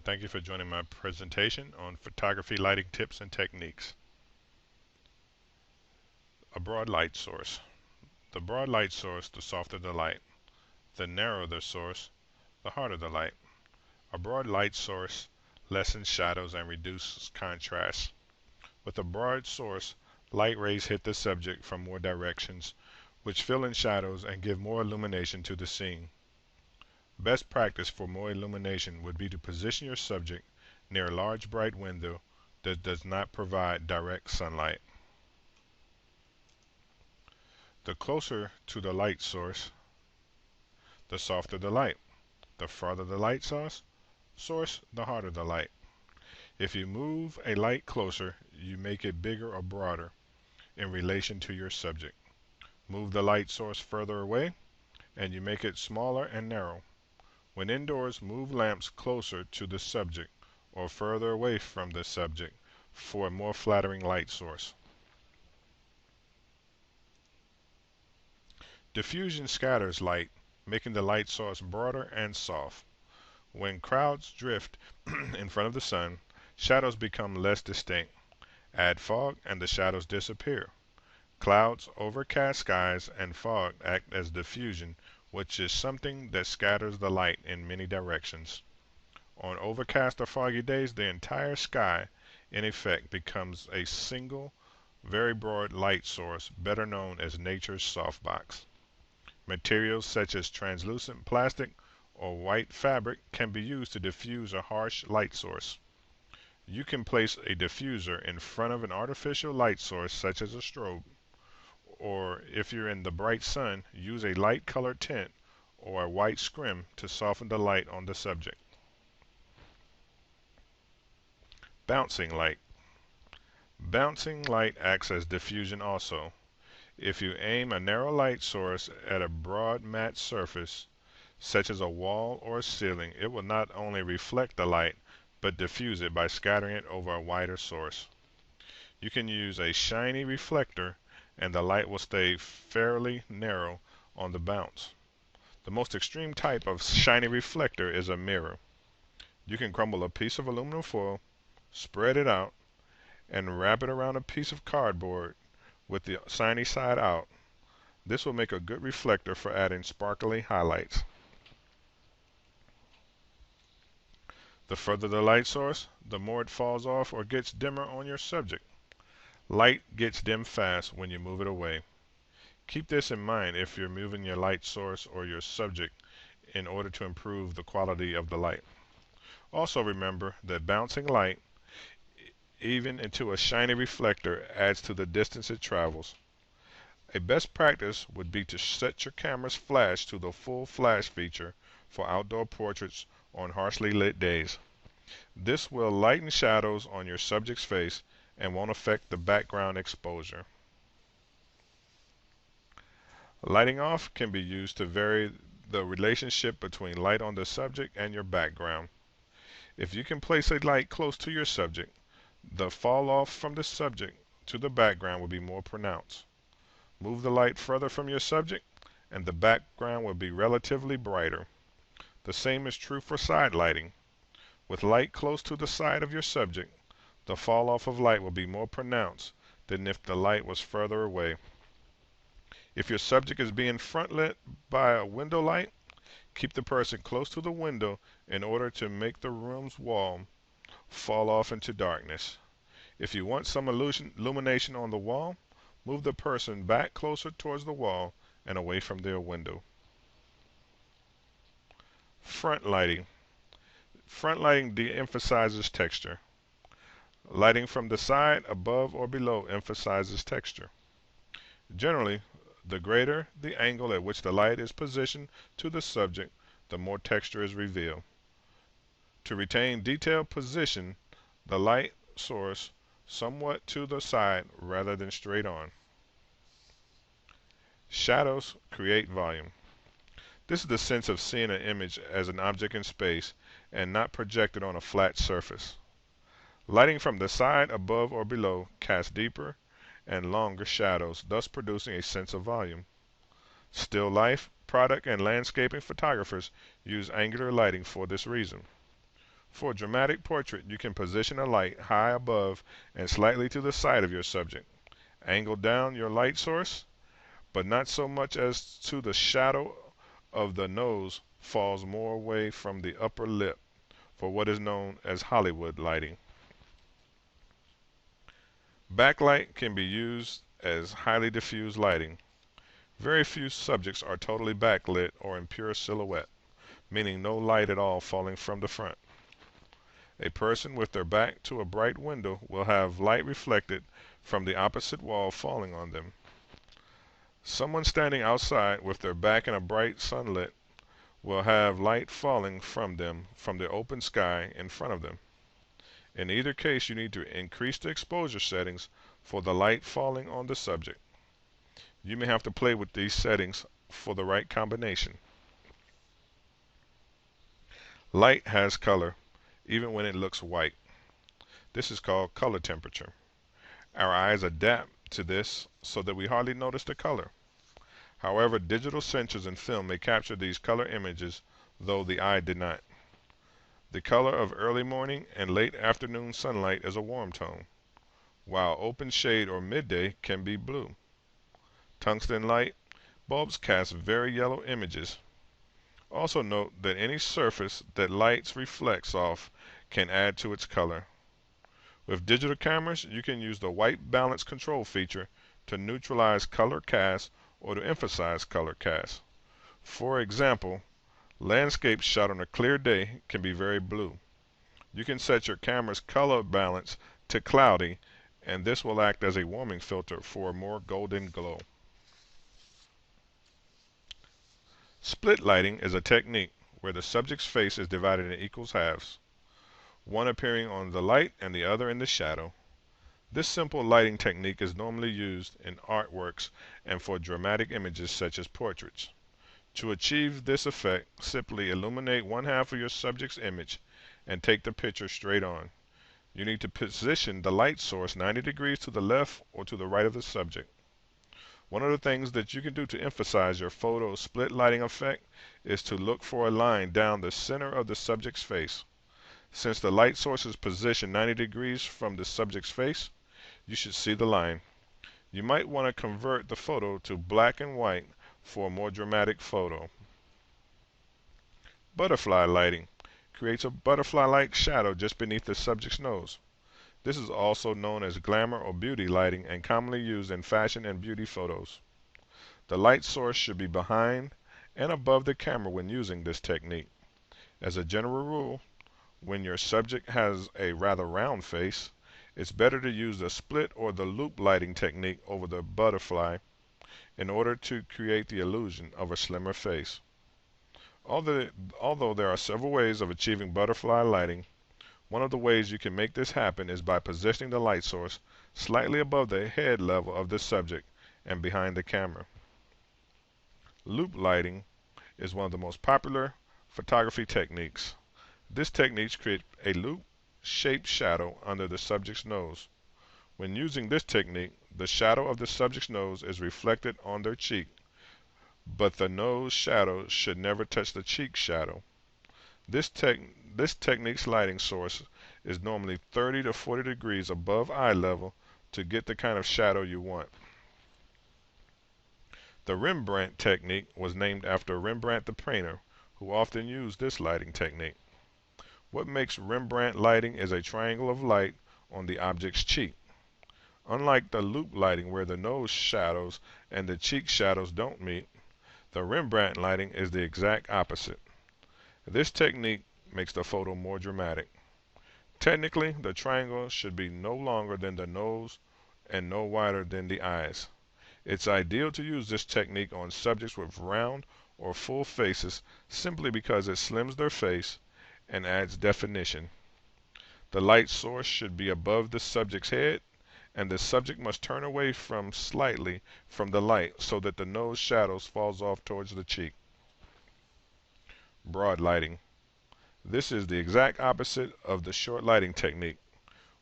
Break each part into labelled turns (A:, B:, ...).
A: Thank you for joining my presentation on photography lighting tips and techniques. A broad light source. The broad light source, the softer the light. The narrower the source, the harder the light. A broad light source lessens shadows and reduces contrast. With a broad source, light rays hit the subject from more directions, which fill in shadows and give more illumination to the scene. Best practice for more illumination would be to position your subject near a large bright window that does not provide direct sunlight. The closer to the light source, the softer the light. The farther the light source, the harder the light. If you move a light closer, you make it bigger or broader in relation to your subject. Move the light source further away, and you make it smaller and narrow. When indoors, move lamps closer to the subject or further away from the subject for a more flattering light source. Diffusion scatters light, making the light source broader and soft. When crowds drift in front of the sun, shadows become less distinct. Add fog and the shadows disappear. Clouds, overcast skies, and fog act as diffusion, which is something that scatters the light in many directions. On overcast or foggy days, the entire sky, in effect, becomes a single, very broad light source, better known as nature's softbox. Materials such as translucent plastic or white fabric can be used to diffuse a harsh light source. You can place a diffuser in front of an artificial light source such as a strobe, or if you're in the bright sun, use a light colored tint or a white scrim to soften the light on the subject. Bouncing light. Bouncing light acts as diffusion also. If you aim a narrow light source at a broad matte surface, such as a wall or a ceiling, it will not only reflect the light, but diffuse it by scattering it over a wider source. You can use a shiny reflector and the light will stay fairly narrow on the bounce. The most extreme type of shiny reflector is a mirror. You can crumble a piece of aluminum foil, spread it out, and wrap it around a piece of cardboard with the shiny side out. This will make a good reflector for adding sparkly highlights. The further the light source, the more it falls off or gets dimmer on your subject. Light gets dim fast when you move it away. Keep this in mind if you're moving your light source or your subject in order to improve the quality of the light. Also remember that bouncing light, even into a shiny reflector, adds to the distance it travels. A best practice would be to set your camera's flash to the full flash feature for outdoor portraits on harshly lit days. This will lighten shadows on your subject's face and won't affect the background exposure. Lighting off can be used to vary the relationship between light on the subject and your background. If you can place a light close to your subject, the fall off from the subject to the background will be more pronounced. Move the light further from your subject and the background will be relatively brighter. The same is true for side lighting. With light close to the side of your subject, the fall off of light will be more pronounced than if the light was further away. If your subject is being front lit by a window light, keep the person close to the window in order to make the room's wall fall off into darkness. If you want some illumination on the wall, move the person back closer towards the wall and away from their window. Front lighting. Front lighting de-emphasizes texture. Lighting from the side, above, or below emphasizes texture. Generally, the greater the angle at which the light is positioned to the subject, the more texture is revealed. To retain detailed position, the light source somewhat to the side rather than straight on. Shadows create volume. This is the sense of seeing an image as an object in space and not projected on a flat surface. Lighting from the side, above, or below casts deeper and longer shadows, thus producing a sense of volume. Still life, product, and landscaping photographers use angular lighting for this reason. For a dramatic portrait, you can position a light high above and slightly to the side of your subject. Angle down your light source, but not so much as to the shadow of the nose falls more away from the upper lip for what is known as Hollywood lighting. Backlight can be used as highly diffuse lighting. Very few subjects are totally backlit or in pure silhouette, meaning no light at all falling from the front. A person with their back to a bright window will have light reflected from the opposite wall falling on them. Someone standing outside with their back in a bright sunlit will have light falling from them from the open sky in front of them. In either case, you need to increase the exposure settings for the light falling on the subject. You may have to play with these settings for the right combination. Light has color, even when it looks white. This is called color temperature. Our eyes adapt to this so that we hardly notice the color. However, digital sensors and film may capture these color images, though the eye did not. The color of early morning and late afternoon sunlight is a warm tone, while open shade or midday can be blue. Tungsten light bulbs cast very yellow images. Also note that any surface that light reflects off can add to its color. With digital cameras, you can use the white balance control feature to neutralize color cast or to emphasize color cast. For example, landscapes shot on a clear day can be very blue. You can set your camera's color balance to cloudy, and this will act as a warming filter for a more golden glow. Split lighting is a technique where the subject's face is divided in equal halves, one appearing on the light and the other in the shadow. This simple lighting technique is normally used in artworks and for dramatic images such as portraits. To achieve this effect, simply illuminate one half of your subject's image and take the picture straight on. You need to position the light source 90 degrees to the left or to the right of the subject. One of the things that you can do to emphasize your photo's split lighting effect is to look for a line down the center of the subject's face. Since the light source is positioned 90 degrees from the subject's face, you should see the line. You might want to convert the photo to black and white for a more dramatic photo. Butterfly lighting creates a butterfly-like shadow just beneath the subject's nose. This is also known as glamour or beauty lighting and commonly used in fashion and beauty photos. The light source should be behind and above the camera when using this technique. As a general rule, when your subject has a rather round face, it's better to use the split or the loop lighting technique over the butterfly in order to create the illusion of a slimmer face. Although there are several ways of achieving butterfly lighting, one of the ways you can make this happen is by positioning the light source slightly above the head level of the subject and behind the camera. Loop lighting is one of the most popular photography techniques. This technique creates a loop-shaped shadow under the subject's nose. When using this technique, the shadow of the subject's nose is reflected on their cheek, but the nose shadow should never touch the cheek shadow. This technique's lighting source is normally 30 to 40 degrees above eye level to get the kind of shadow you want. The Rembrandt technique was named after Rembrandt the painter, who often used this lighting technique. What makes Rembrandt lighting is a triangle of light on the object's cheek. Unlike the loop lighting where the nose shadows and the cheek shadows don't meet, the Rembrandt lighting is the exact opposite. This technique makes the photo more dramatic. Technically, the triangle should be no longer than the nose and no wider than the eyes. It's ideal to use this technique on subjects with round or full faces simply because it slims their face and adds definition. The light source should be above the subject's head, and the subject must turn away slightly from the light so that the nose shadows falls off towards the cheek. Broad lighting. This is the exact opposite of the short lighting technique.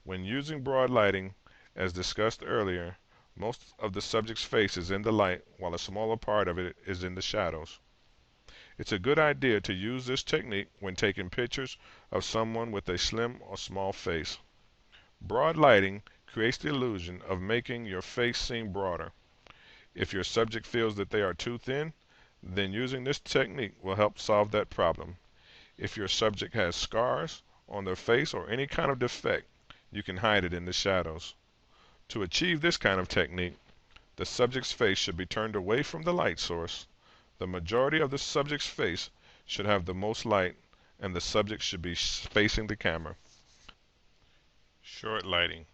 A: When using broad lighting, as discussed earlier, most of the subject's face is in the light while a smaller part of it is in the shadows. It's a good idea to use this technique when taking pictures of someone with a slim or small face. Broad lighting creates the illusion of making your face seem broader. If your subject feels that they are too thin, then using this technique will help solve that problem. If your subject has scars on their face or any kind of defect, you can hide it in the shadows. To achieve this kind of technique, the subject's face should be turned away from the light source. The majority of the subject's face should have the most light, and the subject should be facing the camera. Short lighting.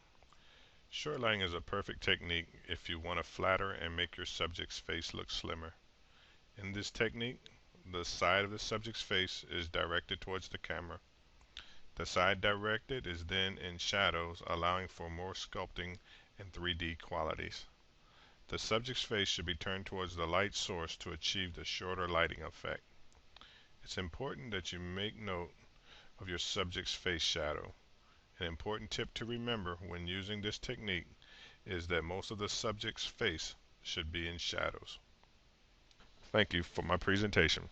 A: Short lighting is a perfect technique if you want to flatter and make your subject's face look slimmer. In this technique, the side of the subject's face is directed towards the camera. The side directed is then in shadows, allowing for more sculpting and 3D qualities. The subject's face should be turned towards the light source to achieve the shorter lighting effect. It's important that you make note of your subject's face shadow. An important tip to remember when using this technique is that most of the subject's face should be in shadows. Thank you for my presentation.